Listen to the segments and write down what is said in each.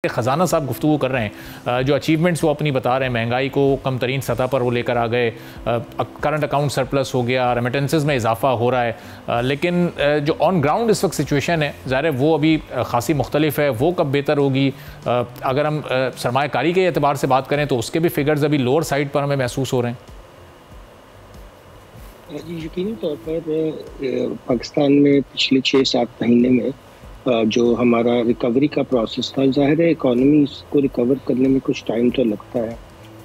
ख़जाना साहब गुफ्तगू कर रहे हैं, जो अचीवमेंट्स वो अपनी बता रहे हैं, महंगाई को कम तरीन सतह पर वो लेकर आ गए, करंट अकाउंट सरप्लस हो गया, रेमिटेंसेस में इजाफा हो रहा है, लेकिन जो ऑन ग्राउंड इस वक्त सिचुएशन है ज़ाहिर है वो अभी खासी मुख्तलिफ है। वो कब बेहतर होगी? अगर हम सरमायाकारी के एतबार से बात करें तो उसके भी फिगर्स अभी लोअर साइड पर हमें महसूस हो रहे हैं। यकीनी तौर पर पाकिस्तान में पिछले 6-7 महीने में जो हमारा रिकवरी का प्रोसेस था, ज़ाहिर है इकॉनमी को रिकवर करने में कुछ टाइम तो लगता है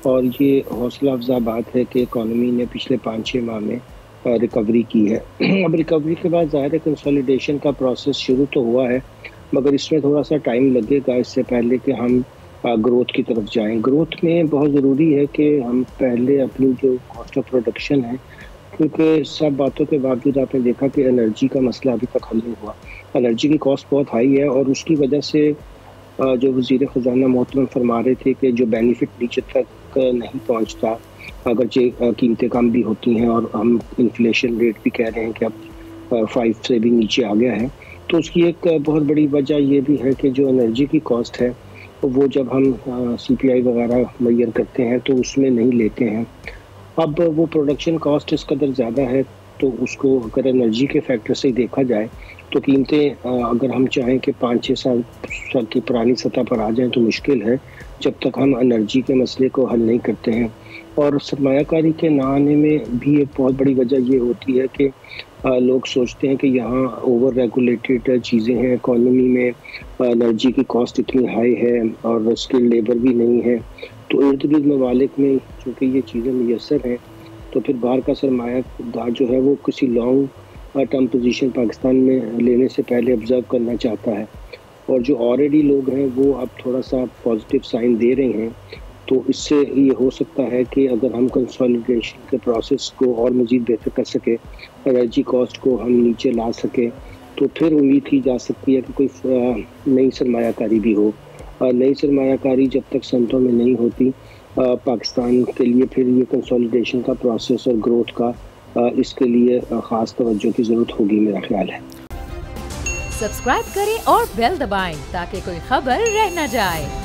और ये हौसला अफजा बात है कि इकॉनमी ने पिछले 5-6 माह में रिकवरी की है। अब रिकवरी के बाद ज़ाहिर है कंसोलिडेशन का प्रोसेस शुरू तो हुआ है, मगर इसमें थोड़ा सा टाइम लगेगा इससे पहले कि हम ग्रोथ की तरफ जाएं। ग्रोथ में बहुत ज़रूरी है कि हम पहले अपनी जो कॉस्ट ऑफ प्रोडक्शन है, क्योंकि सब बातों के बावजूद आपने देखा कि एनर्जी का मसला अभी तक हल नहीं हुआ। एनर्जी की कॉस्ट बहुत हाई है और उसकी वजह से जो वज़ीर ख़जाना मोहतरम फरमा रहे थे कि जो बेनिफिट नीचे तक नहीं पहुंचता, अगरचे कीमतें कम भी होती हैं और हम इन्फ्लेशन रेट भी कह रहे हैं कि अब 5 से भी नीचे आ गया है, तो उसकी एक बहुत बड़ी वजह ये भी है कि जो एनर्जी की कॉस्ट है वो जब हम CPI वगैरह मुहैया करते हैं तो उसमें नहीं लेते हैं। अब वो प्रोडक्शन कॉस्ट इस कदर ज़्यादा है तो उसको अगर एनर्जी के फैक्टर से देखा जाए तो कीमतें अगर हम चाहें कि 5-6 साल की पुरानी सतह पर आ जाएं तो मुश्किल है जब तक हम एनर्जी के मसले को हल नहीं करते हैं। और सरमायाकारी के ना आने में भी एक बहुत बड़ी वजह ये होती है कि लोग सोचते हैं कि यहाँ ओवर रेगुलेटेड चीज़ें हैं, इकॉनमी में एनर्जी की कॉस्ट इतनी हाई है और स्किल लेबर भी नहीं है, तो इर्द गिर्द ममालिक में चूँकि ये चीज़ें मुयसर हैं तो फिर बाहर का सरमायादार जो है वो किसी लॉन्ग टर्म पोजीशन पाकिस्तान में लेने से पहले ऑब्जर्व करना चाहता है। और जो ऑलरेडी लोग हैं वो अब थोड़ा सा पॉजिटिव साइन दे रहे हैं, तो इससे ये हो सकता है कि अगर हम कंसोलिडेशन के प्रोसेस को और मज़ीद बेहतर कर सके, एनर्जी कॉस्ट को हम नीचे ला सके, तो फिर उम्मीद की जा सकती है कि कोई नई सरमायाकारी भी हो। नई सरमायाकारी जब तक संतों में नहीं होती पाकिस्तान के लिए फिर ये कंसोलिडेशन का प्रोसेस और ग्रोथ का इसके लिए ख़ास तवज्जो की ज़रूरत होगी, मेरा ख्याल है। सब्सक्राइब करें और बेल दबाएं ताकि कोई खबर रह न जाए।